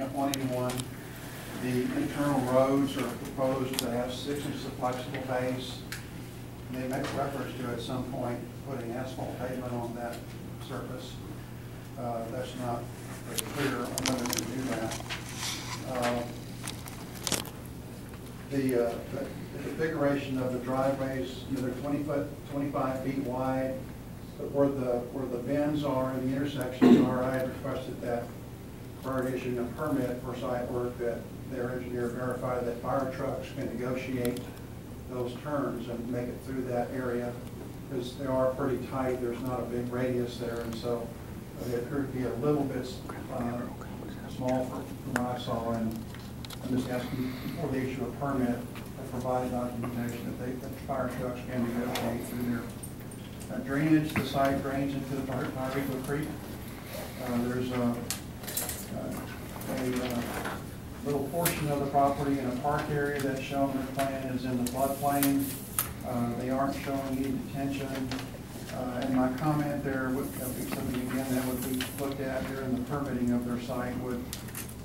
181. The internal roads are proposed to have 6 inches of flexible base. They make reference to at some point putting asphalt pavement on that surface. That's not very clear on whether they're going to do that. The configuration of the driveways, they're 25 feet wide, but where the bends are and the intersections are, I had requested that prior to issuing a permit for site work that their engineer verify that fire trucks can negotiate those turns and make it through that area, because they are pretty tight. There's not a big radius there, and so they appear to be a little bit small from what I saw. And I'm just asking before they issue a permit to provide documentation that fire trucks can negotiate through their drainage. The site drains into the Floresville Creek. There's a little portion of the property in a park area that's shown in the plan is in the floodplain. They aren't showing any detention. And my comment there would be something again that would be looked at during the permitting of their site would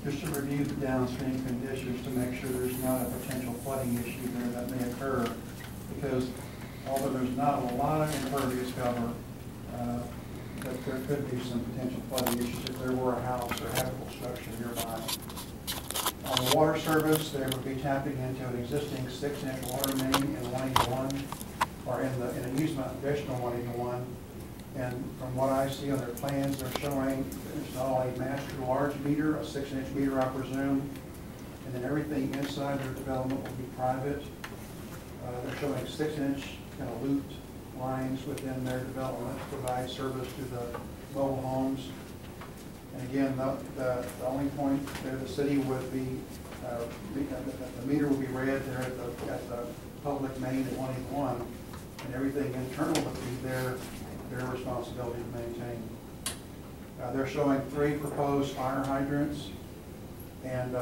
just to review the downstream conditions to make sure there's not a potential flooding issue there that may occur. Because although there's not a lot of impervious cover, that there could be some potential flooding issues if there were a house or habitable structure nearby. On the water service, they would be tapping into an existing 6-inch water main in 181, or in an easement additional 181. And from what I see on their plans, they're showing there's not only a master large meter, a 6-inch meter, I presume, and then everything inside their development will be private. They're showing 6-inch kind of looped lines within their development to provide service to the mobile homes. And again, the only point there, the city would be, the meter will be read there at the public main at 181, and everything internal would be their responsibility to maintain. They're showing 3 proposed fire hydrants, and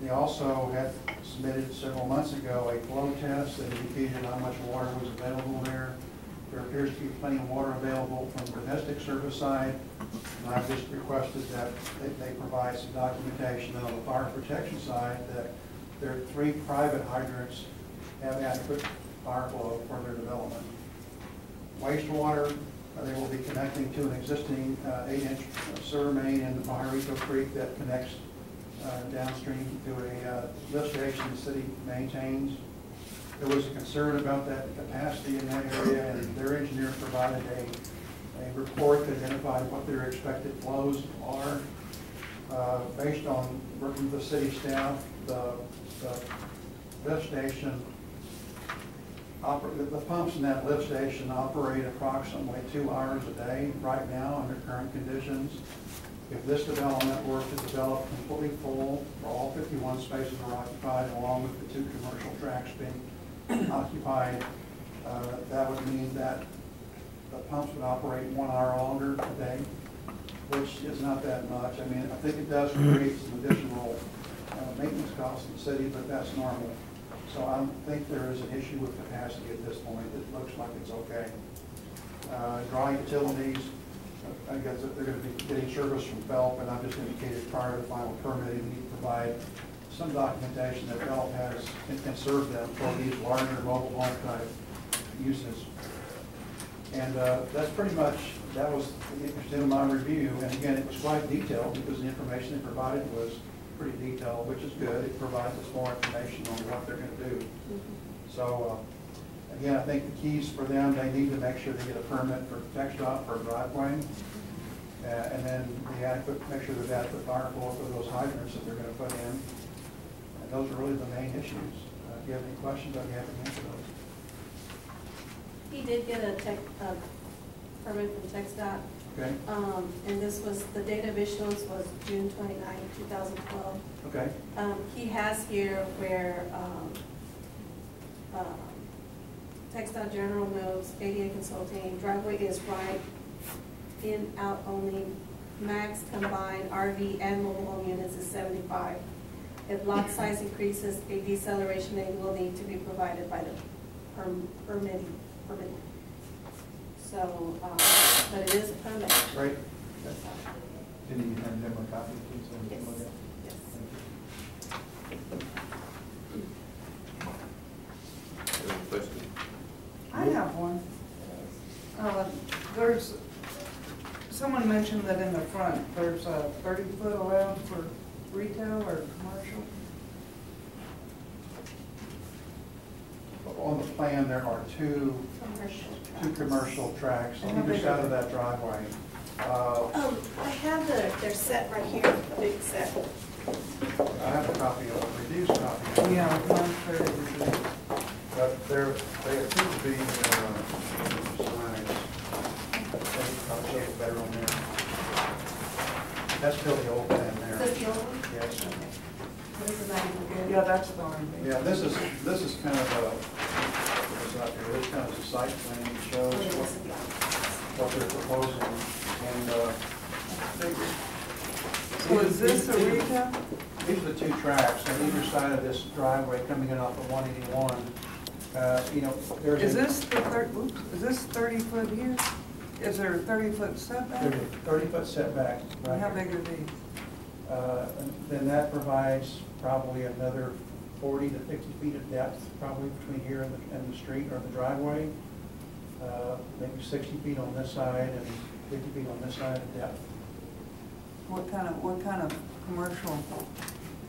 they also had submitted several months ago a flow test that indicated how much water was available there. There appears to be plenty of water available from the domestic service side, and I've just requested that they provide some documentation on the fire protection side that their 3 private hydrants have adequate fire flow for their development. Wastewater, they will be connecting to an existing 8-inch sewer main in the Floresville Creek that connects downstream to a lift station the city maintains. There was a concern about that capacity in that area, and their engineer provided a report that identified what their expected flows are. Based on working with the city staff, the lift station, the pumps in that lift station operate approximately 2 hours a day right now under current conditions. If this development were to develop completely full, where all 51 spaces are occupied, along with the 2 commercial tracks being occupied, that would mean that the pumps would operate 1 hour longer a day, which is not that much. I mean, I think it does create some additional maintenance costs in the city, but that's normal. So I don't think there is an issue with capacity at this point. It looks like it's okay. Dry utilities, I guess they're going to be getting service from Phelps, and I've just indicated prior to final permitting, we need to provide some documentation that Phelps has and can serve them for these larger mobile home type uses. And that's pretty much, that was the extent of my review. And again, it was quite detailed because the information they provided was pretty detailed, which is good. It provides us more information on what they're going to do. So again, I think the keys for them, they need to make sure they get a permit for TxDOT for a driveway, and then make sure there's adequate fire flow for those hydrants that they're going to put in. And those are really the main issues. If you have any questions, I'd be happy to answer those. He did get a permit from TxDOT. Okay. And this was, the date of issuance was June 29, 2012. Okay. He has here where TxDOT General Notes, ADA Consulting, driveway is right, in, out only, max combined RV and mobile home units is 75. If lot size increases, a deceleration aid will need to be provided by the permitting. So, but it is a permit. Right. Can you hand them a copy, please? Yes. Yes. assume that in the front, there's a 30-foot allowed for retail or commercial? On the plan, there are two commercial tracks on either side of that driveway. I have they're set right here, big set. I have a copy of a reduced copy. Yeah, one's very reduced. But they appear to be signs. I'll show you better on there. That's still the old plan there. Is this the old one? Yes. Okay. This is not even good. Yeah, that's the only thing. Yeah, this is kind of a, what's out here, this kind of a site plan that shows what they're proposing. And So is this a retail? these are the two tracks on either side of this driveway coming in off of 181. You know, there's Is this the 30-foot here? Is there a 30-foot setback? there's a 30-foot setback right How here. big are these? And then that provides probably another 40 to 50 feet of depth, probably between here and the street or the driveway. Maybe 60 feet on this side and 50 feet on this side of depth. What kind of commercial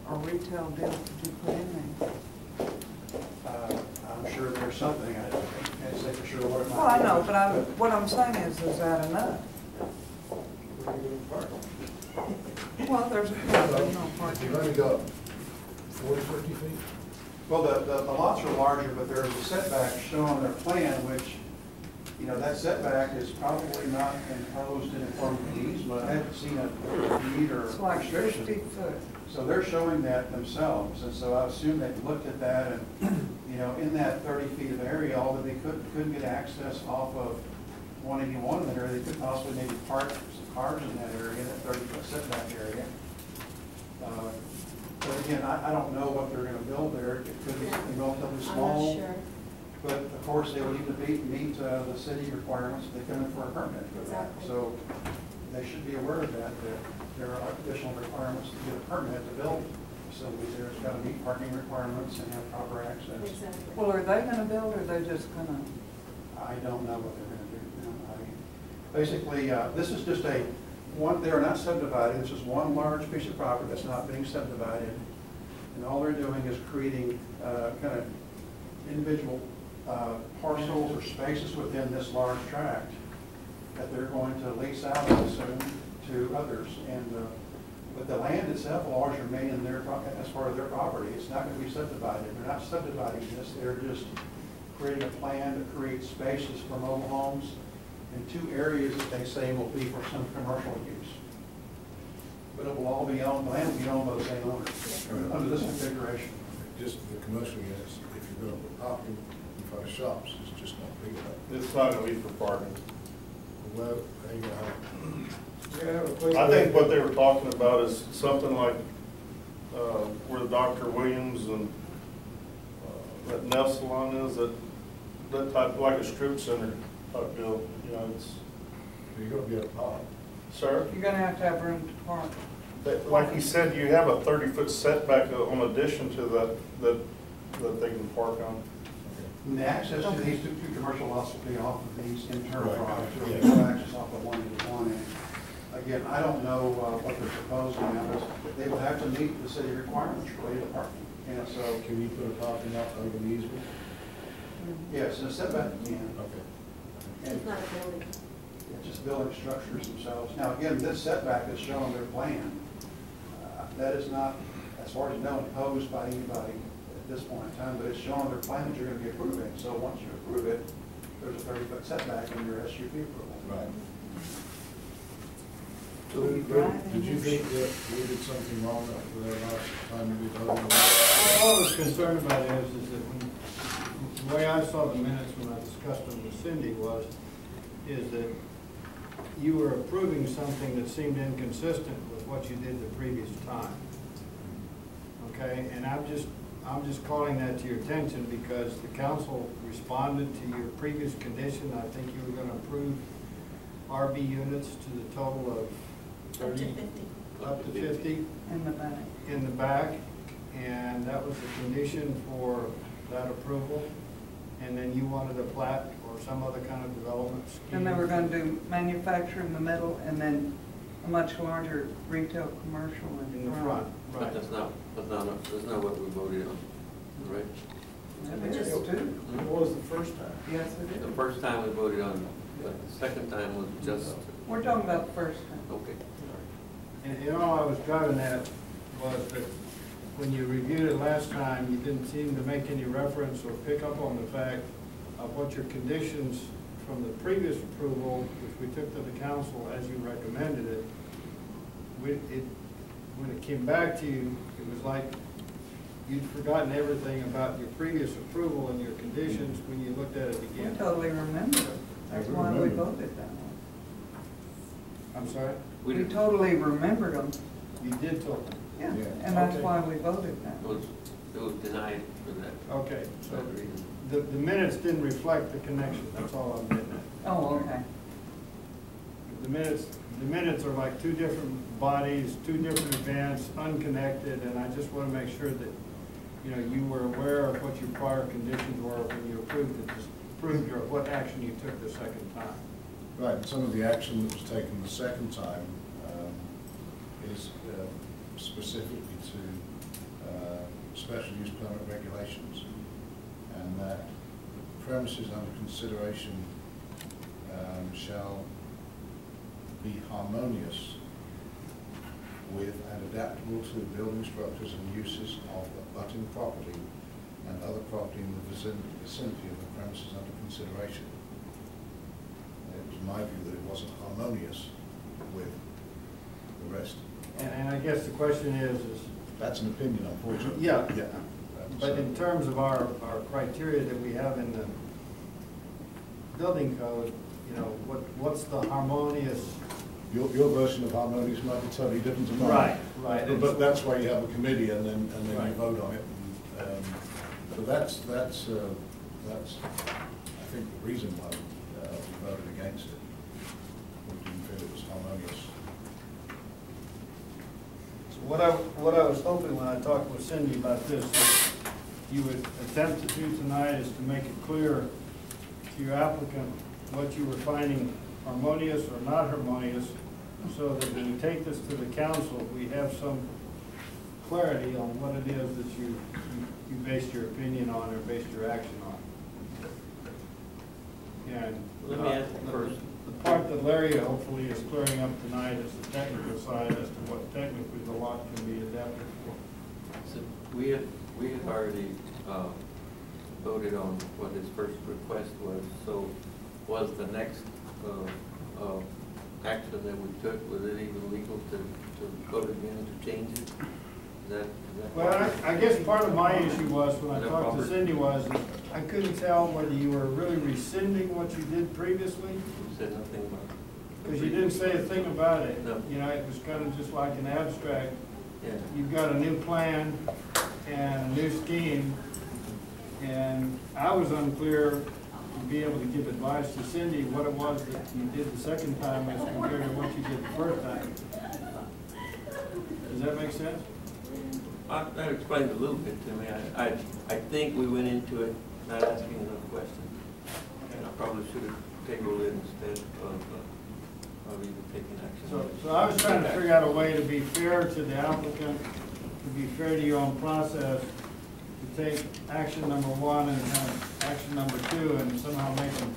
or retail deal did you put in there? I'm sure there's something, I can't say for sure what it might be. Well, I know, but what I'm saying is that enough? Well, there's no parking. You've only got 40, 50 feet? Well, the lots are larger, but there's a setback shown on their plan, which, you know, that setback is probably not imposed in accordance with the easement. I haven't seen a deed or It's like restriction. 50 foot. So they're showing that themselves, and so I assume they've looked at that, and, you know, in that 30 feet of area, although they couldn't get access off of 181 in that area, they could possibly maybe park some cars in that area, that 30-foot setback area. But again, I don't know what they're gonna build there. It could be something relatively small. I'm not sure. But of course, they would need to meet the city requirements if they come in for a permit for that. Exactly. So they should be aware of that there are additional requirements to get a permit to build facilities there. It's got to meet parking requirements and have proper access. Exactly. Well, are they gonna build or are they just gonna? I don't know what they're gonna do. You know, basically, this is just they are not subdividing. This is one large piece of property that's not being subdivided. And all they're doing is creating kind of individual parcels or spaces within this large tract that they're going to lease out soon to others. And but the land itself will always remain in their, as part of their property. It's not going to be subdivided. They're not subdividing this. They're just creating a plan to create spaces for mobile homes in two areas that they say will be for some commercial use. But it will all be owned, the land will be owned by the same owner under this configuration. Just the commercial units, if you're gonna put parking in front of shops, it's just not big enough. It's not gonna be for parking. Well, there you go. I think what they were talking about is something like, where Dr. Williams and, that nail salon is, that type, like a strip center type deal, you know, it's. You're gonna be able to park. Sir? You're gonna have to have room to park. Like he said, you have a 30-foot setback on addition to that they can park on. And the access to these two commercial lots will be off of these internal Right. drives. There will be no access off of 181. And again, I don't know what they're proposing now, but they will have to meet the city requirements related to parking. And so, Can you put a parking lot over the easement? yes, in a setback you can. Okay. And It's not a building. it's just building structures themselves. Now, again, this setback is shown on their plan. That is not, as far as you know, imposed by anybody at this point in time, but it's shown on their plan that you're going to be approving. So once you approve it, there's a 30-foot setback in your SUP approval. Right. So, did you think that we did something wrong with our last time we voted on that? All I was concerned about is that the way I saw the minutes when I discussed them with Cindy is that you were approving something that seemed inconsistent with what you did the previous time. Okay, and I'm just calling that to your attention because the council responded to your previous condition. I think you were going to approve RV units to the total of 30, up to 50 In the back. in the back, and that was the condition for that approval. And then you wanted a plat or some other kind of development scheme. And they were gonna do manufacture in the middle and then a much larger retail commercial in the front, But right. that's not what we voted on, right? It is too. What was the first time? Yes, it The is. first time we voted on, it, but the second time was just, We're talking about the first time. okay. And all I was driving at was that when you reviewed it last time, you didn't seem to make any reference or pick up on the fact of what your conditions from the previous approval, which we took to the council as you recommended it, when it came back to you, it was like you'd forgotten everything about your previous approval and your conditions when you looked at it We again. totally remember it. That's We why we remember. voted that way. I'm sorry? We We did- totally remembered them. You did talk. Yeah, Yeah. and that's Okay. why we voted that It way. was denied for that, Okay, for so that reason. the minutes didn't reflect the connection, that's all I'm getting at. Oh, okay. The minutes are like two different bodies, two different events, unconnected, and I just want to make sure that, you know, you were aware of what your prior conditions were when you approved it, just approved your, what action you took the second time. Right, and some of the action that was taken the second time is specifically to special use permit regulations, and that premises under consideration shall be harmonious with and adaptable to building structures and uses of abutting property and other property in the vicinity of the premises under consideration. It was my view that it wasn't harmonious with the rest. And I guess the question is, That's an opinion, unfortunately. Yeah. Yeah. but in terms of our criteria that we have in the building code, you know, what's the harmonious? Your version of harmonious might be totally different to mine. Right. But that's why you have a committee and then Right. you vote on it. So that's I think the reason why we voted against it. We didn't feel it was harmonious. So what I was hoping when I talked with Cindy about this, that you would attempt to do tonight is to make it clear to your applicant what you were finding harmonious or not harmonious, so that when you take this to the council, we have some clarity on what it is that you based your opinion on or based your action on. And Let me ask you first. the part that Larry hopefully is clearing up tonight is the technical side as to what technically the lot can be adapted for. So we had already voted on what his first request was, so was the next action that we took, was it even legal to vote again to change it? Is that Well, I guess part of my issue was, when I Is that talked to proper? Cindy, was that I couldn't tell whether you were really rescinding what you did previously, You said nothing about it? because you didn't say a thing about it. No. You know, it was kind of just like an abstract. Yeah. You've got a new plan and a new scheme, and I was unclear to be able to give advice to Cindy what it was that you did the second time as compared to what you did the first time. Does that make sense? That explains a little bit to me. I think we went into it not asking enough questions. And I probably should have tabled it instead of even taking action. So I was trying to figure out a way to be fair to the applicant, to be fair to your own process, to take action number one and action number two and somehow make them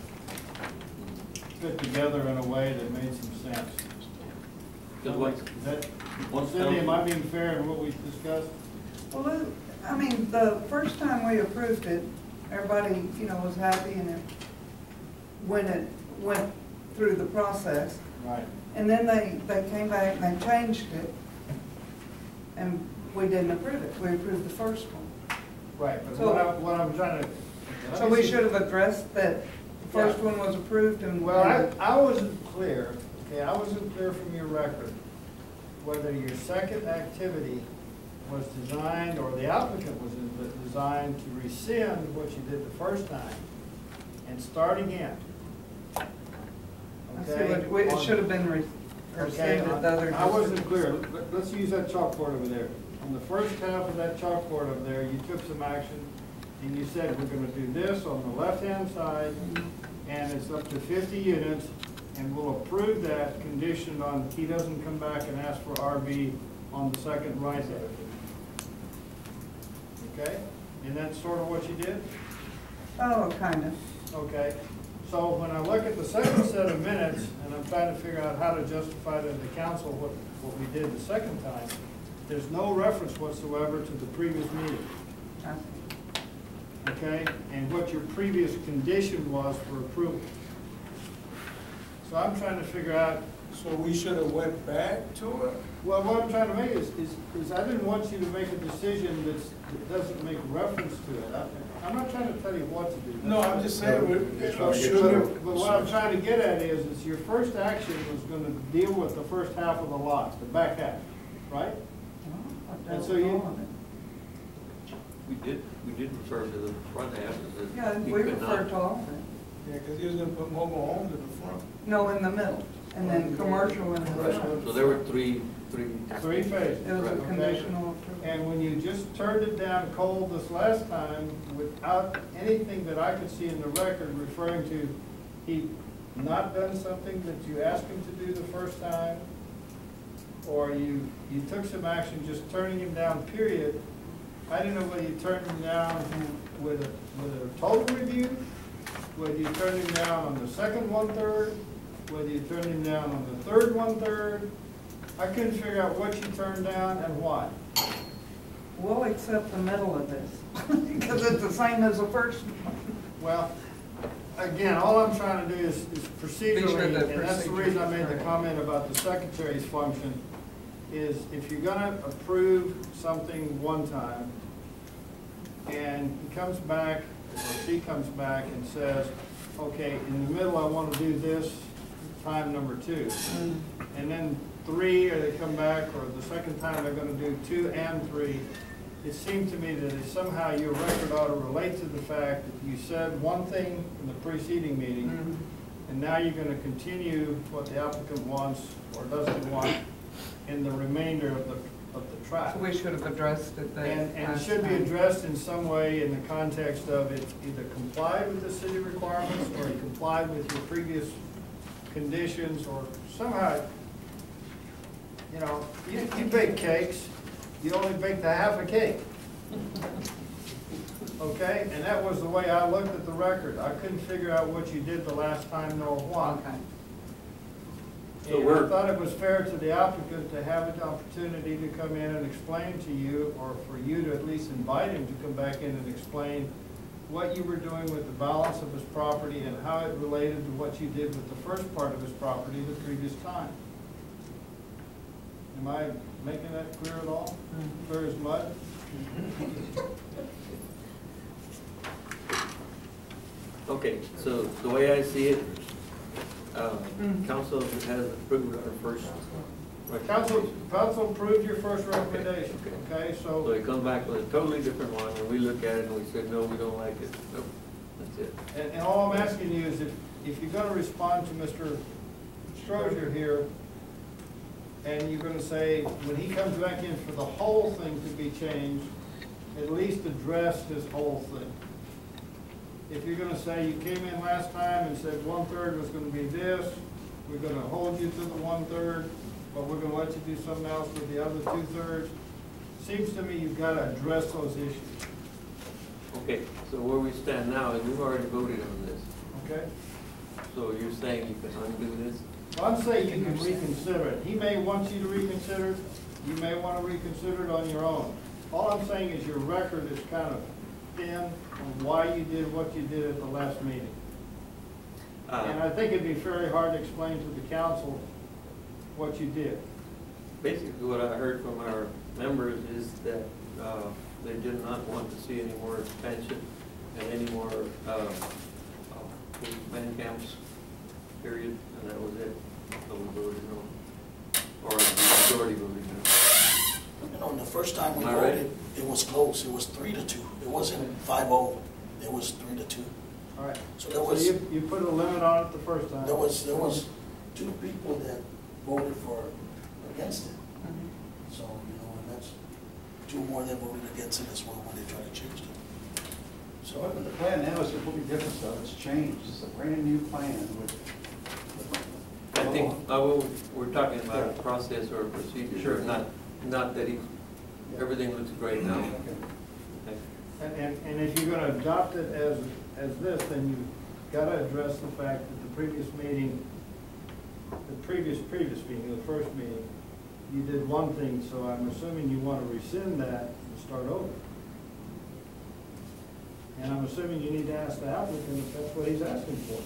fit together in a way that made some sense. Because what's, Is that, what's Cindy, am I being fair in what we discussed? Well, I mean, the first time we approved it, everybody, you know, was happy and it went through the process. Right. And then they came back and they changed it, and we didn't approve it. We approved the first one. Right, but So- what I'm trying to. So we should have addressed that the first one was approved and. Well, I wasn't clear, okay, I wasn't clear from your record whether your second activity was designed, or the applicant was designed to rescind what you did the first time and start again. I see what, it should have been rescinded the other. I wasn't clear. Let's use that chalkboard over there. On the first half of that chalkboard over there, you took some action, and you said, we're gonna do this on the left-hand side, and it's up to 50 units, and we'll approve that conditioned on he doesn't come back and ask for RV on the second right there. Okay? And that's sort of what you did? Oh, kind of. Okay. So when I look at the second set of minutes, and I'm trying to figure out how to justify to the council what we did the second time, there's no reference whatsoever to the previous meeting. Okay? And what your previous condition was for approval. So I'm trying to figure out. So we should have went back to it? Well, what I'm trying to make is I didn't want you to make a decision that doesn't make reference to it. I'm not trying to tell you what to do. No, I'm just saying, But what I'm trying to get at is your first action was going to deal with the first half of the lot, the back half, right? And so We did refer to the front half. Yeah, we referred to all of it. Yeah, because he was gonna put mobile homes in the front. No, in the middle, and then commercial in the front. So there were three Phases. It was a Okay. conditional approval. And when you just turned it down cold this last time, without anything that I could see in the record referring to he not done something that you asked him to do the first time, or you took some action just turning him down, period, I didn't know whether you turned him down with a total review, whether you turned him down on the second 1/3, whether you turned him down on the third 1/3. I couldn't figure out what you turned down and why. We'll accept the middle of this, because it's the same as the first one. Well, again, all I'm trying to do is procedurally, that and that's the reason I made the procedure- comment about the secretary's function, is if you're gonna approve something one time, and he comes back, or she comes back and says, okay, in the middle I want to do this, time number 2. And then 3, or they come back, or the second time they're gonna do 2 and 3, it seemed to me that somehow your record ought to relate to the fact that you said one thing in the preceding meeting, and now you're gonna continue what the applicant wants or doesn't want in the remainder of the track. So we should have addressed it there. And it should be addressed in some way in the context of it either complied with the city requirements, or it complied with your previous conditions, or somehow, you know, you bake cakes, you only bake the half a cake. Okay, and that was the way I looked at the record. I couldn't figure out what you did the last time nor why. Okay. So And I thought it was fair to the applicant to have an opportunity to come in and explain to you, or for you to at least invite him to come back in and explain what you were doing with the balance of his property and how it related to what you did with the first part of his property the previous time. Am I making that clear at all? Clear as mud? Okay, so the way I see it, council has approved our first. Council approved your first recommendation, okay? So So, he comes back with a totally different one, and we look at it and we said, no, we don't like it. No, that's it. and all I'm asking you is if you're gonna respond to Mr. Strozier here, and you're gonna say, when he comes back in for the whole thing to be changed, at least address his whole thing. If you're gonna say you came in last time and said 1/3 was gonna be this, we're gonna hold you to the 1/3, but we're gonna let you do something else with the other 2/3, seems to me you've gotta address those issues, Okay, so where we stand now is we've already voted on this. okay? So you're saying you can undo this? Well, I'm saying you can reconsider it. He may want you to reconsider it, you may wanna reconsider it on your own. All I'm saying is your record is kind of thin on why you did what you did at the last meeting. And I think it'd be very hard to explain to the council what you did. Basically, what I heard from our members is that they did not want to see any more expansion and any more man camps, period, and that was it. So we voted no, or the majority voted no. You know, the first time we Am I right? voted, it was close. It was 3-2. It wasn't 5-0. It was 3-2. All right. So there So was you put a limit on it the first time. there was 2 people that voted against it. So you know, and that's 2 more that voted against it as well when they tried to change it. So the plan now is completely different, so it's changed. It's a brand new plan with think, we're talking about a process or a procedure, Sure. not that everything looks great now. Okay. And if you're gonna adopt it as this, then you've gotta address the fact that the previous meeting, the previous meeting, the first meeting, you did one thing, so I'm assuming you wanna rescind that and start over. And I'm assuming you need to ask the applicant if that's what he's asking for.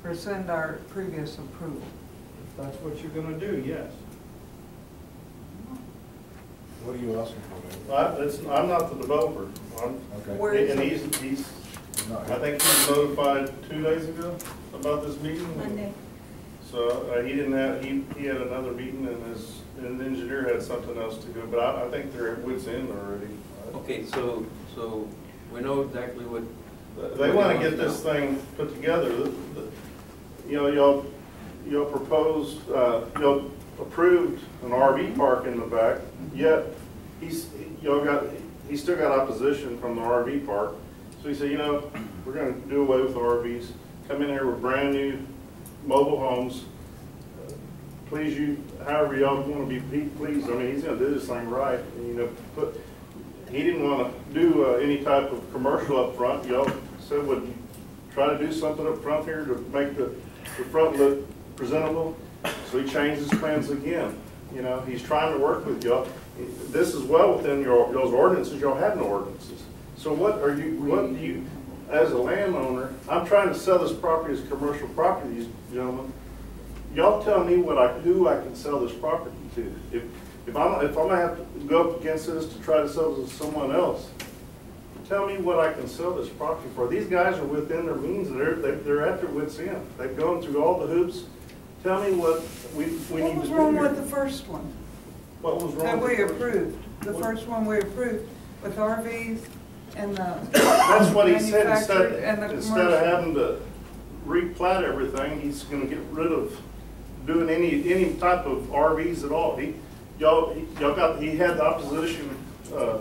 Rescind our previous approval. If that's what you're gonna do, yes. What are you asking for, David? I'm not the developer. Okay. Where is And it? he's, Not I think he was notified 2 days ago about this meeting. Monday. So he didn't have, he had another meeting and the engineer had something else to go, but I think they're at wit's end already. Okay, so we know exactly what. They want to get this thing put together. You know, y'all proposed, y'all approved an RV park in the back, yet he still got opposition from the RV park. So he said, you know, we're going to do away with the RVs, come in here with brand new mobile homes. Please, however y'all want to be pleased. I mean, he's going to do this thing right. And, you know, he didn't want to do any type of commercial up front. Y'all said would try to do something up front here to make the front look presentable. So he changed his plans again. You know, he's trying to work with y'all. This is well within y'all's ordinances. Y'all have no ordinances. So what do you, as a landowner, I'm trying to sell this property as commercial property, gentlemen. Y'all tell me who I can sell this property to. If I'm gonna have to go up against this to try to sell this to someone else, tell me what I can sell this property for. These guys are within their means. They're at their wits' end. They've gone through all the hoops. Tell me what we need to do. What was wrong with the first one? What was wrong? That with we the first one? approved, the first one we approved with RVs and the. That's what he said. manufactured and the Instead of commercial. having to replat everything, he's going to get rid of doing any type of RVs at all. He had the opposition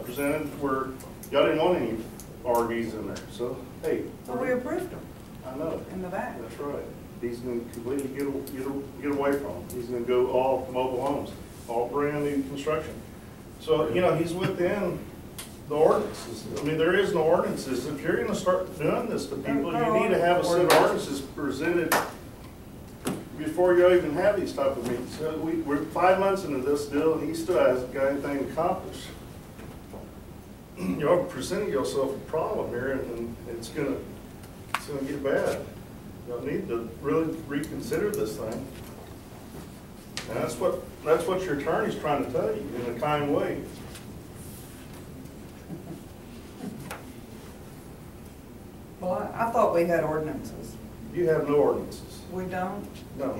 presented where y'all didn't want any RVs in there. So hey, Well, we approved them I know. in the back. That's right. He's going to completely get away from them. He's going to go all mobile homes, all brand new construction. So, you know, he's within the ordinances. I mean, there is no ordinances. If you're going to start doing this to people, you need to have a set of ordinances presented before you even have these type of meetings. So we're 5 months into this deal, and he still hasn't got anything accomplished. You're presenting yourself a problem here, and it's going to get bad. Y'all need to really reconsider this thing. And that's what your attorney's trying to tell you in a kind way. Well, I thought we had ordinances. You have no ordinances. We don't? No.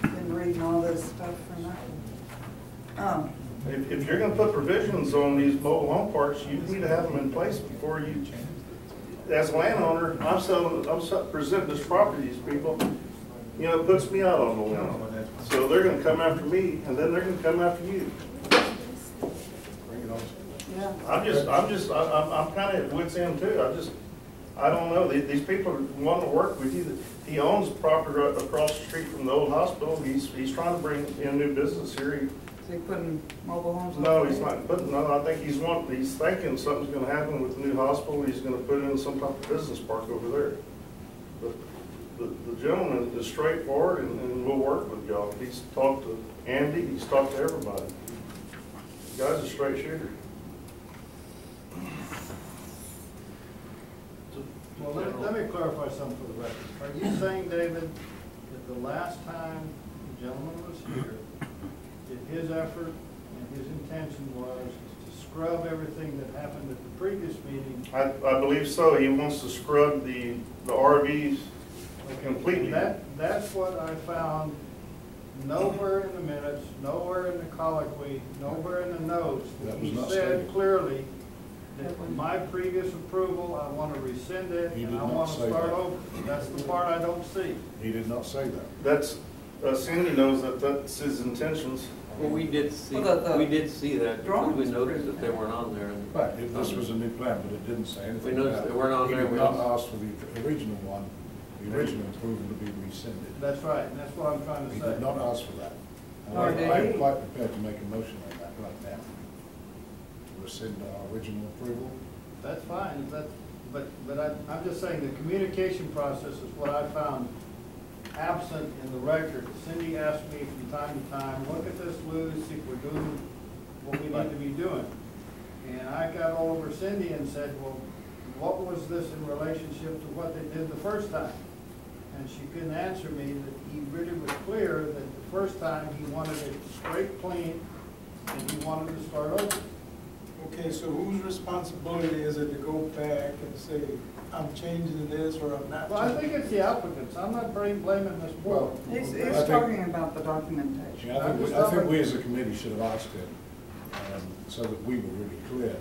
Been reading all this stuff for nothing. If you're gonna put provisions on these mobile home parks, you need to have them in place before you, as a landowner, I'm presenting this property to these people, you know, it puts me out on the limb. So they're gonna come after me, and then they're gonna come after you. Bring it on. Yeah. I'm kind of at wit's end too. I don't know. These people want to work with you. He owns property right across the street from the old hospital. He's trying to bring in new business here. Is he putting mobile homes on? No, he's not putting, no, I think he's thinking something's gonna happen with the new hospital. He's gonna put in some type of business park over there. But the gentleman is straightforward and will work with y'all. He's talked to Andy, he's talked to everybody. The guy's a straight shooter. Well, let me clarify something for the record. Are you saying, David, that the last time the gentleman was here, that his effort and his intention was to scrub everything that happened at the previous meeting? I believe so. He wants to scrub the RVs completely. That's what I found nowhere in the minutes, nowhere in the colloquy, nowhere in the notes. That was He not said stated. clearly that my previous approval, I want to rescind it, He and did I not want to say start that. over. That's the part I don't see. He did not say that. That's, Cindy knows that's his intentions. Well, we did see Well, that, because drawings we were noticed written that they weren't on there. Right, this was a new plan, but it didn't say anything. We noticed about it. they weren't on there. He did not ask for the original one the original approval to be rescinded. That's right, and that's what I'm trying to He say. did not ask for that. Nor did I'm he. quite prepared to make a motion on that right now. Rescind our original approval. That's fine, I'm just saying the communication process is what I found absent in the record. Cindy asked me from time to time, look at this, Lou, see if we're doing what we need to be doing. And I got all over Cindy and said, well, what was this in relationship to what they did the first time? And she couldn't answer me that he really was clear that the first time he wanted it straight clean and he wanted to start over. Okay, so whose responsibility is it to go back and say, I'm changing this or I'm not? Well, I changing think it's the applicants. I'm not blaming this board. He's I think- talking about the documentation. Yeah, I think we as a committee should have asked him, so that we were really clear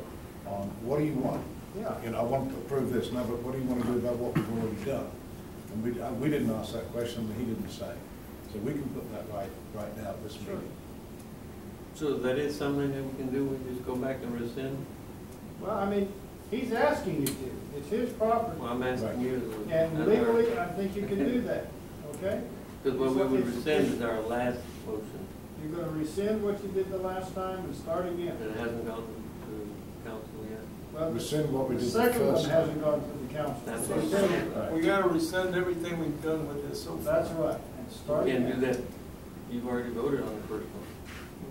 on, what do you want? Yeah. You know, I want to approve this, no, but what do you want to do about what we've already done? And we didn't ask that question, and he didn't say. So we can put that right now at this meeting. So that is something that we can do, we just go back and rescind? Well, I mean, he's asking you to. It's his property. Well, I'm asking you. And legally, I think you can do that, okay? Because what we would rescind is our last motion, You're gonna rescind what you did the last time and start again. and it hasn't gone to council yet. Well, Rescind what we the did the second one first time. hasn't gone to the council. That's So what I'm rescind saying. it. Right. We gotta rescind everything we've done with this so far. That's right, and start You again. can't do that, you've already voted on the first one.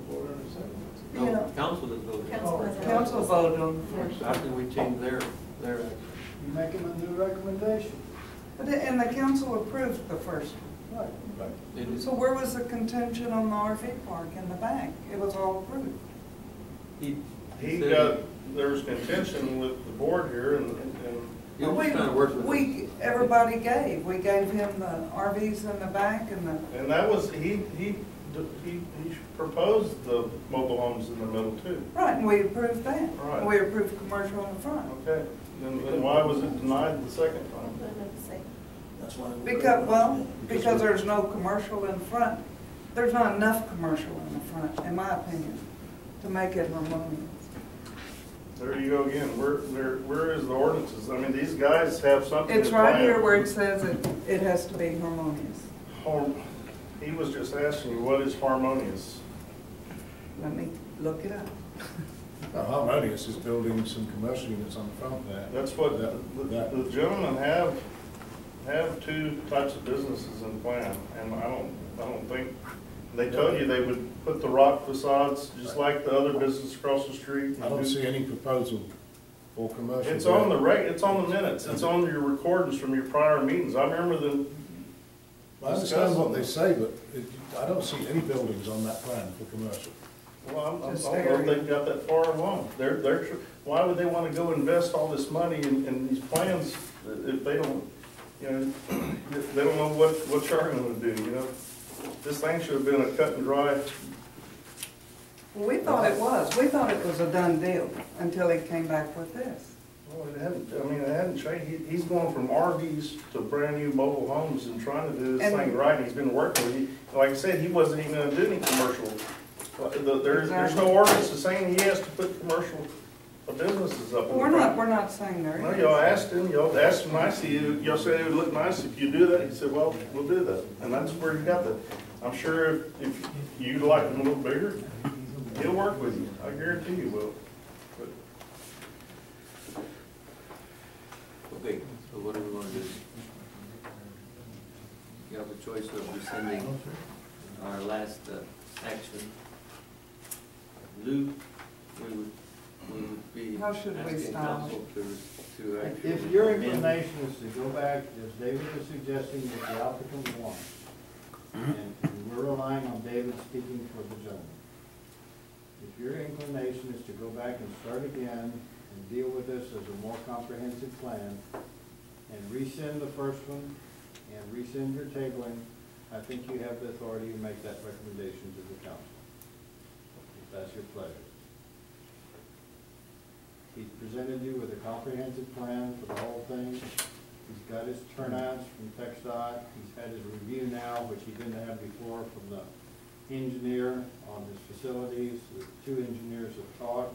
We'll vote on the second one. Yeah. No, council has voted. Council has voted. Council voted on the first. How can we change their action? You make him a new recommendation. And the council approved the first one. Right. Right. It is- So where was the contention on the RV park in the back? It was all approved. He He said got, there was contention with the board here and He was trying to work with us. Everybody gave. We gave him the RVs in the back and the, and that was, he proposed the mobile homes in the middle too. right, and we approved that. Right. We approved commercial in the front. Okay, then why was it denied the second time? That's why. Because there's no commercial in front. There's not enough commercial in the front, in my opinion, to make it harmonious. There you go again, where is the ordinances? I mean, these guys have something. It's to right plan. here where it says it has to be harmonious. He was just asking you, what is harmonious? Let me look it up. Harmonious is building some commercial units on the front there. That's what, That- the gentlemen have two types of businesses in plan, and I don't think, they told you they would put the rock facades just like the other business across the street. I don't see any proposal for commercial. It's on it's on the minutes, it's on your recordings from your prior meetings, I remember them. I understand what they say, but I don't see any buildings on that plan for commercial. Well, I Just don't know if they've got that far along. Why would they want to go invest all this money in these plans if they don't, you know, they don't know what you're going to do, you know? This thing should have been a cut and dry. Well, we thought it was. We thought it was a done deal until he came back with this. Well, it hadn't changed. He's going from RVs to brand new mobile homes and trying to do this And- thing right. He's been working with you. Like I said, he wasn't even going to do any commercial. There's no ordinance saying he has to put commercial businesses up. in the front. We're not saying there No, is. y'all asked him nicely, y'all said it would look nice if you do that. He said, well, we'll do that. And that's where you got that. I'm sure if you'd like him a little bigger, he'll work with you. I guarantee you will. But Okay, so what do we want to do? You have a choice of rescinding our last action. Lou, we would be How should we asking style council to actually. If your amend- inclination is to go back, as David was suggesting, with the applicant wants, and we're relying on David speaking for the gentleman. If your inclination is to go back and start again and deal with this as a more comprehensive plan, and rescind the first one, and rescind your tabling, I think you have the authority to make that recommendation to the council, if that's your pleasure. He's presented you with a comprehensive plan for the whole thing. He's got his turnouts from TxDOT. He's had his review now, which he didn't have before, from the engineer on his facilities. The two engineers have talked.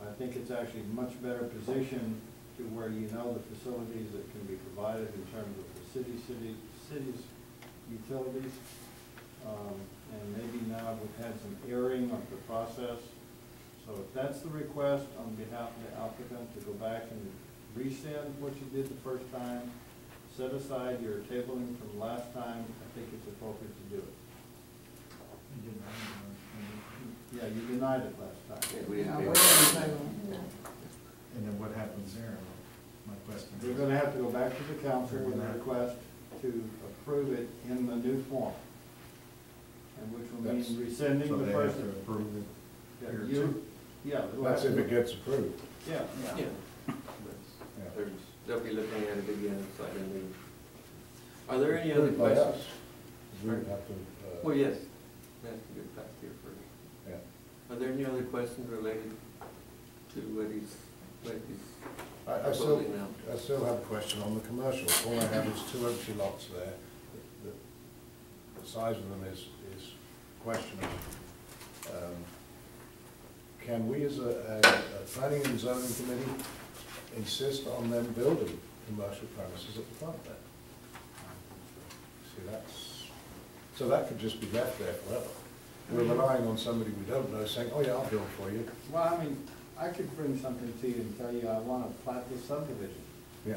I think it's actually much better position to where you know the facilities that can be provided in terms of the city's utilities. And maybe now we've had some airing of the process. So if that's the request on behalf of the applicant, to go back and rescind what you did the first time, set aside your tabling from last time, I think it's appropriate to do it. Yeah, you denied it last time. Yeah, we didn't No, pay we're it. gonna table it. And then what happens there? My question is. We're gonna have to go back to the council with a request to approve it in the new form. And which will That's- mean rescinding So the they first. have to approve it Yeah, here you- too? Yeah. we'll That's have if to- it gets approved. Yeah. Yeah. Yeah. They'll be looking at it again, slightly new. Are there any other Approved by questions? us. We would have to, Well, yes, that's to get past here first. yeah. Are there any other questions related to what he's I proposing now? still have a question on the commercial. All I have is 2 empty lots there. The size of them is questionable. Can we, as a planning and zoning committee, insist on them building commercial premises at the front there? See, so that could just be left there forever. We're relying on somebody we don't know saying, oh yeah, I'll build for you. Well, I mean, I could bring something to you and tell you I want to plat this subdivision Yeah,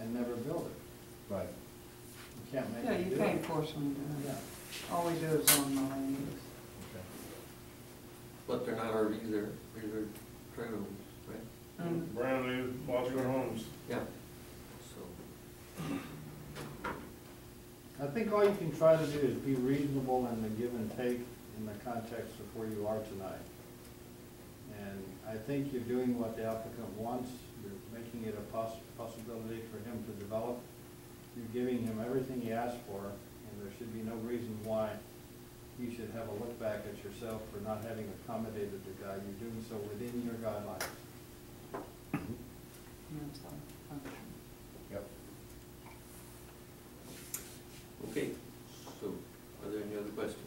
and never build it. right. You can't make Yeah, it you do can't it. force them to do Yeah. it. All we do is on the land use. Okay. But they're not RVs, these are trailer homes, right? Mm. Brand new modular homes. Yeah. So, I think all you can try to do is be reasonable in the give and take in the context of where you are tonight. And I think you're doing what the applicant wants. You're making it a possibility for him to develop. You're giving him everything he asked for, and there should be no reason why you should have a look back at yourself for not having accommodated the guy. You're doing so within your guidelines. Yeah, so, okay. Yep. okay, so are there any other questions?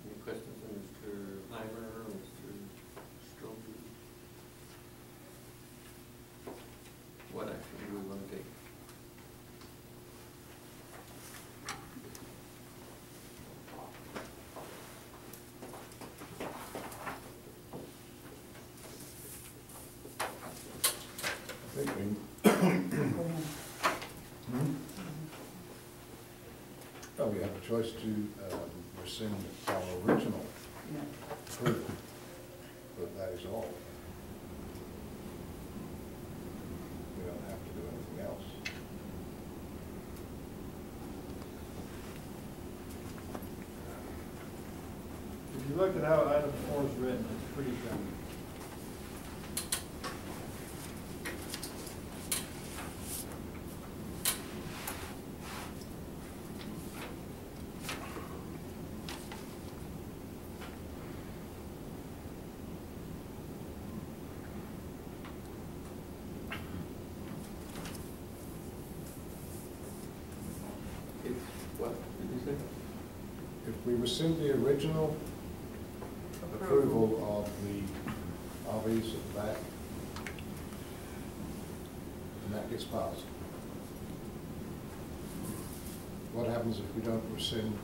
Any questions from Mr. Heimer or Mr. Strobel? What action do we want to take? I think we, oh, we have a choice to rescind our original Yeah. approval, but that is all. We don't have to do anything else. If you look at how item 4 is written, it's pretty general. It's, what did you say? If we rescind the original approval of the RVs at the back, and that gets passed, what happens if we don't rescind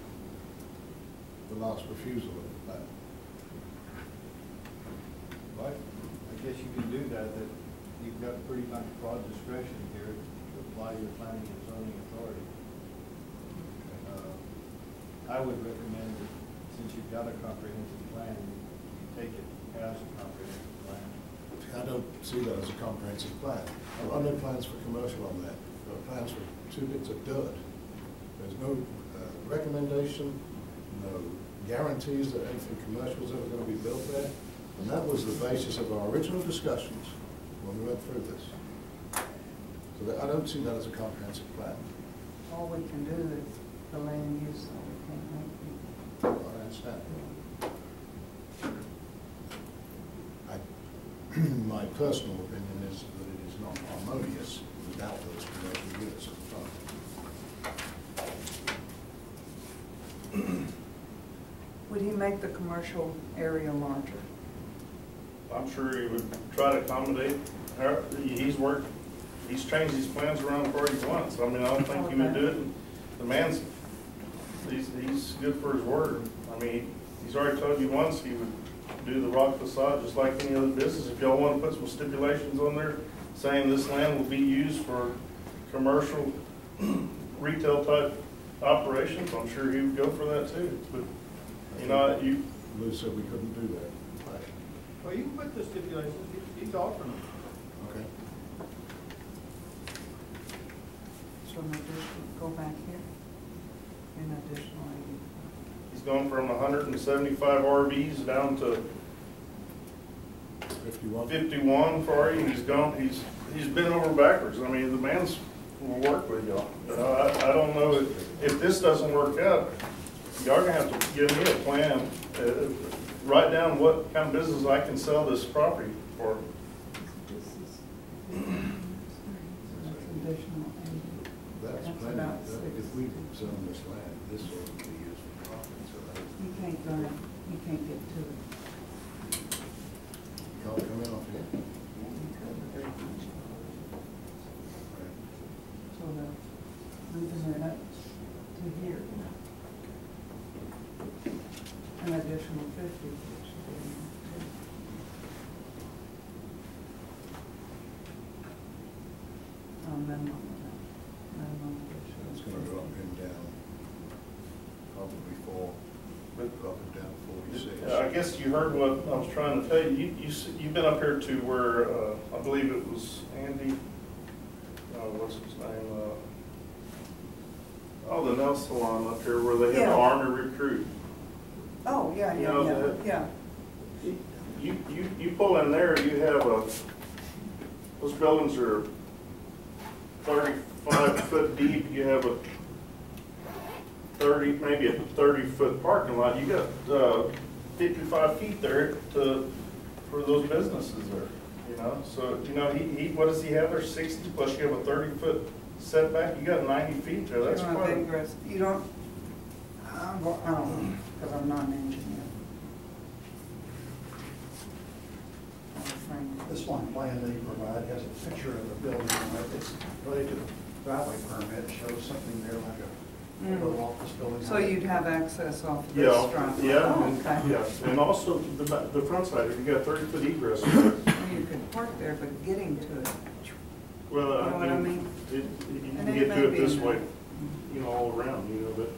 the last refusal of that? Right? I guess you can do that you've got pretty much broad discretion here to apply your planning and zoning authority. I would recommend that since you've got a comprehensive plan, you take it as a comprehensive plan. I don't see that as a comprehensive plan. There are no plans for commercial on there. There are plans for 2 bits of dirt. There's no recommendation, no guarantees that anything commercial is ever going to be built there. And that was the basis of our original discussions when we went through this. So that, I don't see that as a comprehensive plan. All we can do is the land use, so we can't make I understand. My personal opinion is that it is not harmonious without those commercial units at the front. Would he make the commercial area larger? I'm sure he would try to accommodate, he's worked he's changed these plans around already once. I mean, I don't think he would do it. The man's, he's good for his word. I mean, he's already told you once he would do the rock facade just like any other business. If y'all want to put some stipulations on there saying this land will be used for commercial retail type operations, I'm sure he would go for that too. But, you know, Lou said we couldn't do that. Well, you can put the stipulations, he's offering them. Okay. So an additional, go back here, an additional 80. he's gone from 175 RVs down to 51? 51 for you. He's been over backwards. I mean, the man's will work with y'all. You know, I don't know if this doesn't work out, y'all gonna have to give me a plan. Write down what kind of business I can sell this property for. This is, so that's additional 80. That's That's plenty. about If 6. we zone this land, this will be used for profit, so that. You can't go, you can't get to it. Y'all come in off here? You could, but there's much. Right. So the, moving it up to here. An additional 50, which should be enough too. Minimum additional. It's gonna drop him down, probably up and down 46. I guess you heard what I was trying to tell you. You've been up here to where, I believe it was Andy, what's his name? The nail salon up here where they have Yeah. the Army recruit. Oh, yeah, You yeah, know, yeah, yeah. You pull in there, you have those buildings are 35 foot deep. You have a 30, maybe a 30-foot parking lot. You got 55 feet there for those businesses there. You know, so you know he what does he have there? 60 plus you have a 30-foot setback. You got 90 feet there. That's You don't quite. have ingress, you don't, I don't know, because I'm not an engineer. This one plan that you provide has a picture of the building on it. It's related to the driveway permit. It shows something there like a little office building. So you'd have access off this Yeah, driveway? yeah, Oh, and, okay. yeah, and also the front side. You got 30-foot egress. You could park there, but getting to it, Well, You know what I mean? you And can it get may to it be this in way, there. you know, all around, you know, but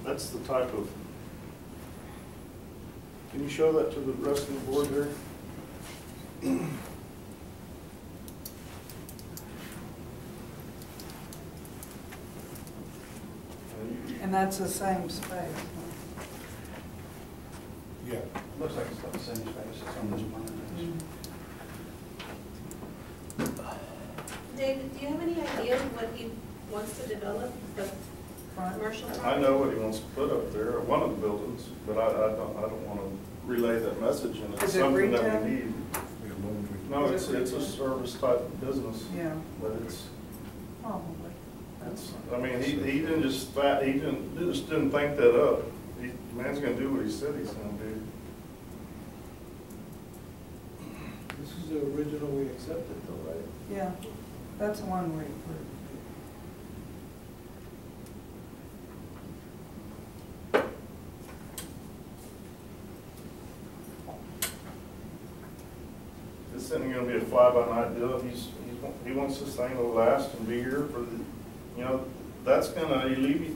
that's the type of. Can you show that to the rest of the board there? and that's the same space, huh? Yeah. Looks like it's got the same space as on this plan. David, do you have any idea what he wants to develop, the commercial property? I know what he wants to put up there, one of the buildings, but I don't want to relay that message, and it's Is it something retail? that we need. We have laundry. No, it's a service type of business, Yeah, but it's, probably. That's, I mean, he didn't just, he just didn't think that up. The man's gonna do what he said he's gonna do. This is the original we accepted though, right? yeah, that's the one we approved. This isn't gonna be a fly-by-night deal. He wants this thing to last and be here for the, you know, that's gonna alleviate,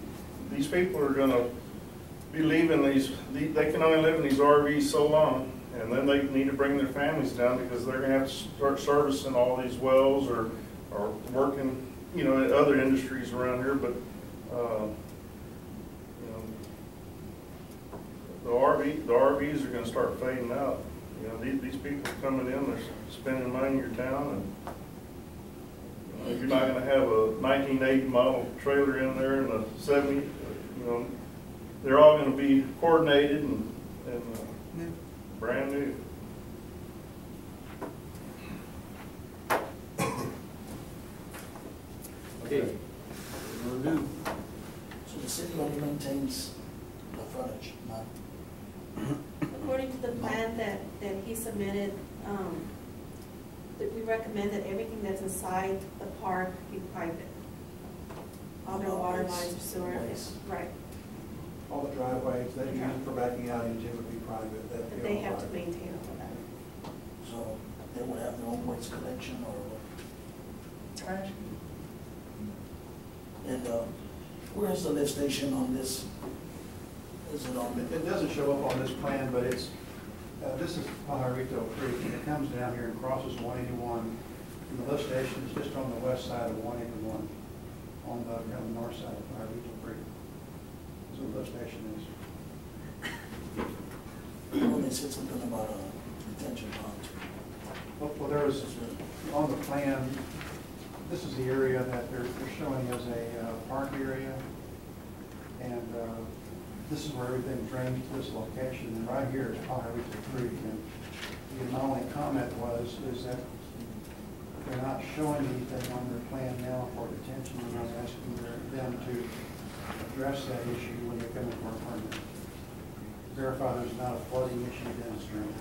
these people are gonna be leaving they can only live in these RVs so long, and then they need to bring their families down because they're gonna have to start servicing all these wells or working, you know, in other industries around here, but, you know, the RVs are gonna start fading out. You know, these people coming in, they're spending money in your town, and you know, you're not gonna have a 1980 model trailer in there and a 70, you know, they're all gonna be coordinated and brand new. Okay. What do we do? So the city only maintains the frontage, not, According to the plan that he submitted, that we recommend that everything that's inside the park be private. All their water lines or sewer, right, All the driveways that you use for backing out into would be private. That'd that be they all have to right. maintain all that. So they would have their own waste collection or what? Trash. And where is the lift station on this? Is it on? It doesn't show up on this plan, but it's, this is Pajarito Creek, and it comes down here and crosses 181. And the lift station is just on the west side of 181, on the kind of north side of Pajarito Creek. So the lift station is. When they said something about a detention pond. Well, there was, on the plan, this is the area that they're showing as a park area. And this is where everything drains to this location. And right here is Pajarito Creek. And my only comment is that they're not showing anything on their plan now for detention. And I'm asking them to address that issue when they come in for a permit. Verify there's not a flooding issue downstream.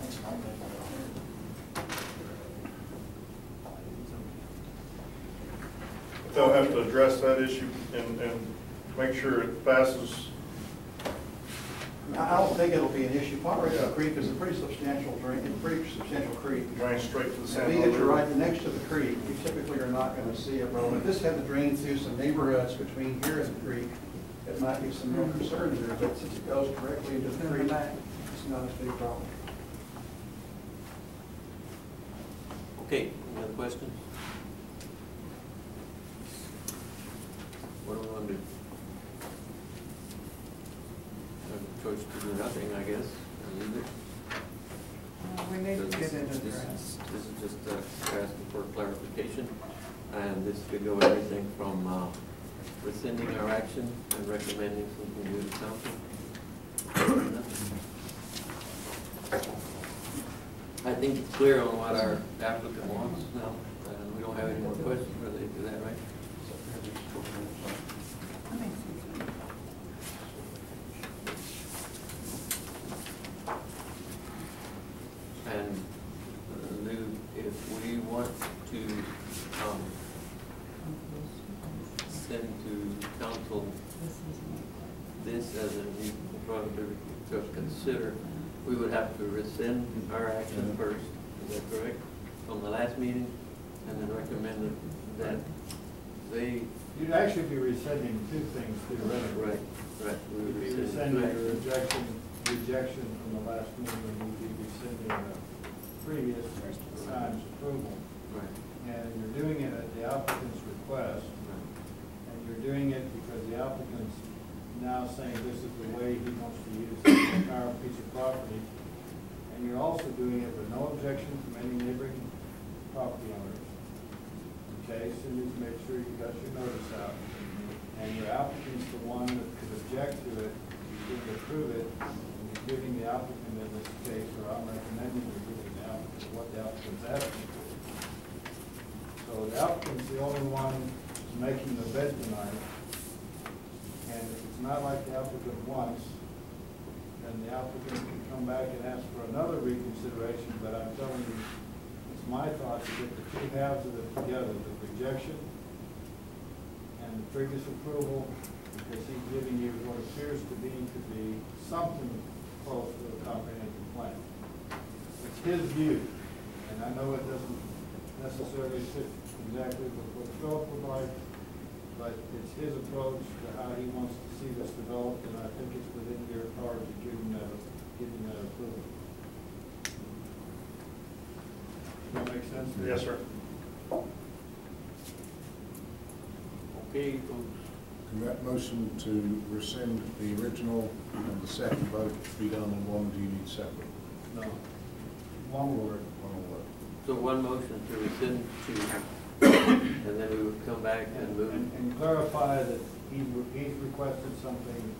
That's not good. They'll have to address that issue and make sure it passes. I don't think it'll be an issue. Pajarito Creek is a pretty substantial creek. Drain straight to the San Being that you're Jose. right next to the creek, you typically are not going to see it rolling. If this had to drain through some neighborhoods between here and the creek, it might be some real concern there, but since it goes directly into the creek, it's not a big problem. Okay, any other questions? What do we want to do? We have a choice to do nothing, I guess, and leave it. We need to get into the This grass. is just asking for clarification, and this could go everything from rescinding our action and recommending something new to council. I think it's clear on what our applicant wants now, and we don't have any more questions, really, is that right? And Lou, if we want to send to council this as a new product to consider, we would have to rescind our action first, is that correct? From the last meeting, and then recommend that they. You'd actually be rescinding two things theoretically. Right. We You'd would be rescind rescinding your rejection from the last meeting, and you'd be rescinding the previous time's approval. Right. And you're doing it at the applicant's request, and you're doing it because the applicant's now saying this is the way he wants to use the entire piece of property. And you're also doing it with no objection from any neighboring property owners. Okay, so you need to make sure you got your notice out. And your applicant's the one that could object to it, you didn't approve it, and you're giving the applicant in this case, or I'm recommending you're giving the applicant what the applicant's asking for. So the applicant's the only one making the bid tonight. And if it's not like the applicant wants, then the applicant can come back and ask for another reconsideration, but I'm telling you, it's my thought to get the two halves of it together, the rejection and the previous approval, because he's giving you what appears to be something close to a comprehensive plan. It's his view, and I know it doesn't necessarily fit exactly with what Philip would like, but it's his approach to how he wants to see this developed, and I think it's within your power to give him that approval. Does that make sense? Yes, sir. Okay, folks. Can that motion to rescind the original and the second vote be done in one, do you need separate? No. One word. One word. So one motion to rescind to, and then we would come back and move. And clarify that he's requested something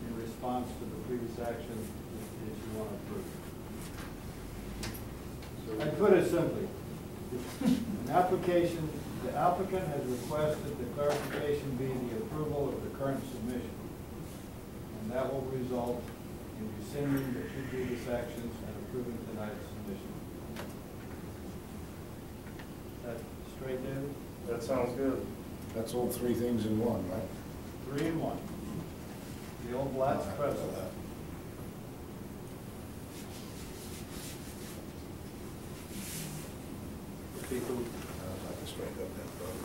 in response to the previous action that you want to approve. I put it simply, an application, the applicant has requested the clarification be the approval of the current submission. And that will result in rescinding the two previous actions and approving tonight's submission. Is that straight, David? That sounds good. That's all three things in one, right? 3 in 1. The old Blatz pretzel. People, I'd like to straighten up that vote.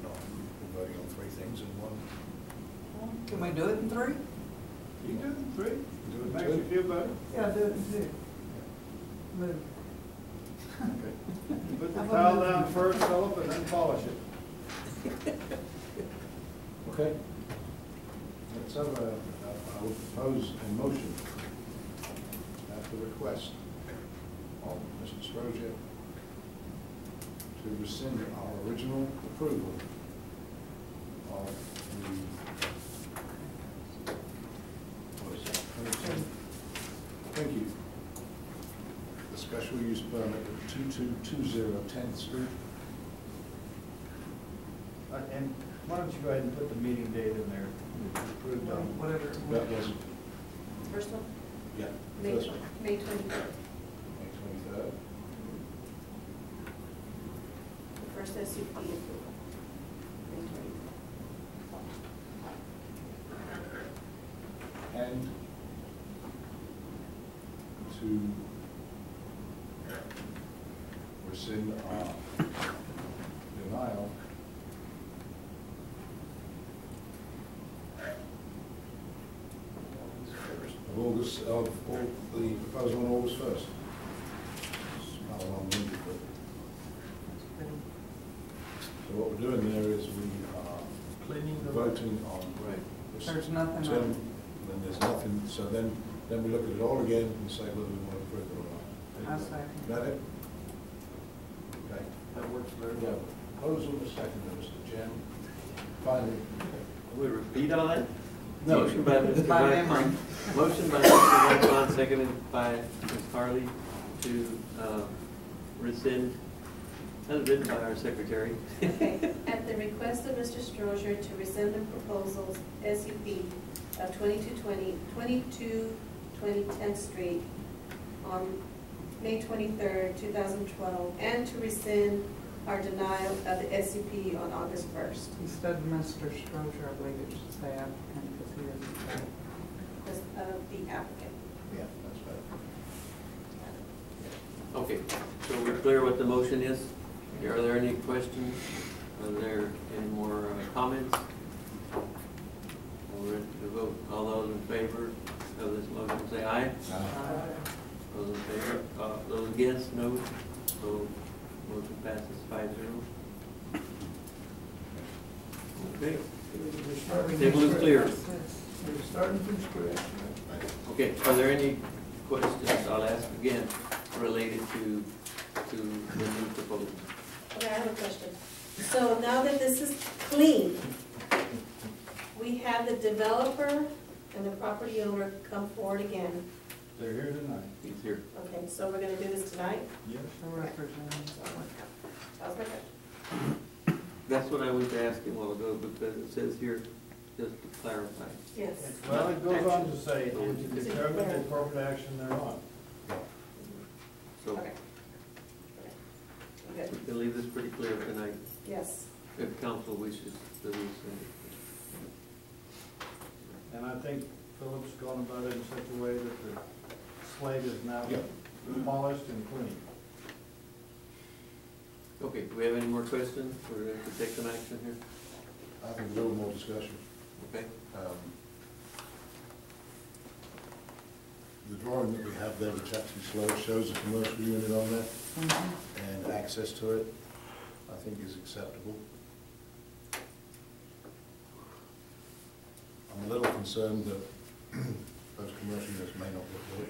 No, we're voting on three things in one. Can we do it in 3? You can do it in 3. Do it in Makes two? you feel better. Yeah, do it in 2. Move. Put the tile down first, Philip, and then polish it. Okay. Let's have I would propose a motion at the request of Mr. Strozier to rescind our original approval of what is that? Thank you. The special use permit at 2220 10th Street. And why don't you go ahead and put the meeting date in there, approved on. Whatever. That wasn't, First one, yeah, May first one. May 23rd. May 23rd. The first SUP approval. May 23rd. And to rescind our denial of August, of all the proposal on August 1st. It's not a long winter, but. So what we're doing there is we are Cleaning the. voting on. right. this There's nothing term, on it. Then there's nothing, so then we look at it all again and say whether we want to approve it or not. I second. Is that it? Okay. That works very We have well. a proposal, a second, Mr. Chairman. Finally. we repeat all that? No. Motion by Mr. By Whitecomb. memory. Motion by Mr. Whitecomb, seconded by Ms. Harley to rescind, as written by our secretary. Okay, at the request of Mr. Strozier to rescind the proposals SUP of 2220 10th Street on May 23rd, 2012, and to rescind our denial of the SUP on August 1st. Instead of Mr. Strozier, I believe it should say applicant because he isn't. Because of the applicant. Yeah, that's better. Okay, so we're clear what the motion is. Are there any questions? Are there any more comments? We're ready to vote. All those in favor of this motion say aye. Those in favor, those against, no. So motion passes 5-0. Okay, table is clear. We're starting from scratch. Okay, are there any questions, I'll ask again, related to the new proposal? Okay, I have a question. So now that this is clean, we have the developer and the property owner come forward again. They're here tonight. He's here. Okay, so we're gonna do this tonight? Yes. The representative. That was my question. That's what I was asking a while ago, because it says here, just to clarify. Yes. Well, it goes on to say, and to determine the appropriate action thereon. So Okay. Okay. we can leave this pretty clear tonight, Yes. if council wishes to rescind it. And I think Philip's gone about it in such a way that the slate is now Yeah. polished and clean. Okay, do we have any more questions? We're going to take some action here? I think a little more discussion. Okay. The drawing that we have there, which actually shows a commercial unit on there and access to it, I think is acceptable. I'm a little concerned that those commercial units may not get built.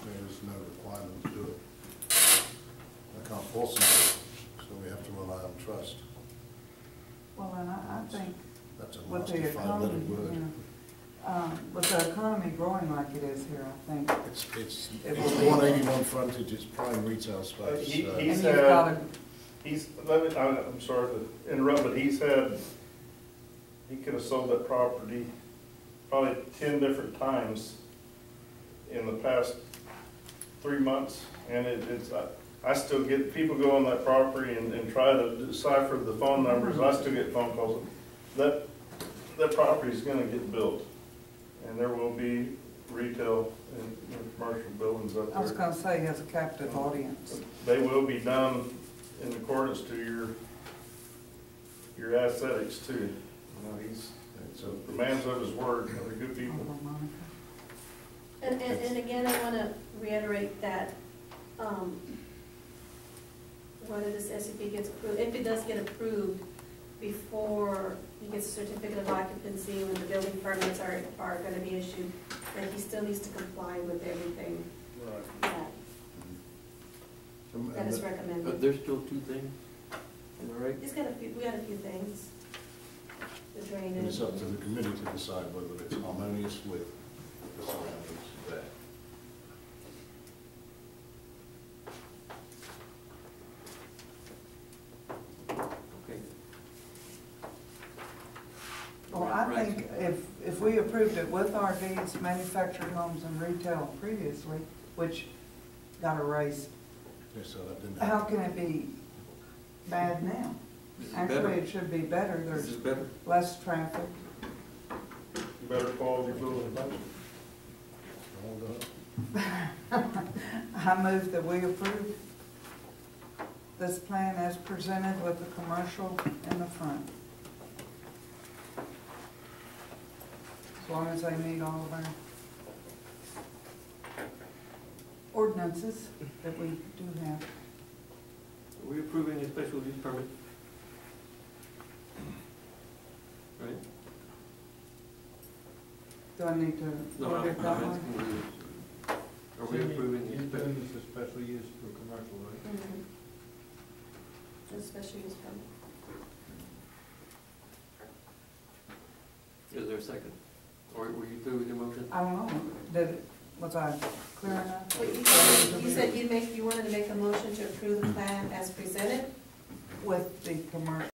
There is no requirement to do it. I can't force them to, so we have to rely on trust. Well, and I think That's a with the nasty economy, five-letter word. with the economy growing like it is here, I think. It's It will be- 181 frontage, it's prime retail space. He- And he's you've had- got to, I'm sorry to interrupt, but he could have sold that property probably 10 different times in the past 3 months, and I still get, people go on that property and try to decipher the phone numbers, I still get phone calls. That property's gonna get built, and there will be retail and commercial buildings up there. I was gonna say, he has a captive audience. They will be done in accordance to your aesthetics too. You know, it's a man's of his word, they're good people. And again, I want to reiterate that whether this SUP gets approved, if it does get approved before he gets a certificate of occupancy, when the building permits are going to be issued, that he still needs to comply with everything that is But recommended. there's still 2 things, am I right? He's got we had a few things. The drainage. And it's up to the committee to decide whether it's harmonious with the surroundings there. Okay. Well, I think if we approved it with RVs, manufactured homes and retail previously, which got erased, Yeah, so that didn't how happen. can it be bad now? This is better. Actually, it should be better. This is There's better. less traffic. Better quality building. Hold up. I move that we approve this plan as presented with the commercial in the front. As long as they meet all of our ordinances that we do have. Are we approving a special use permit? Right? Do I need to No, order it I'm that way? asking you. Are we approving You're a special? doing this as special use for commercial, right? Mhm. It's a special use permit. Is there a second? Or were you through with your motion? I don't know. Was I clear enough? But you said you wanted to make a motion to approve the plan as presented? With the commercial,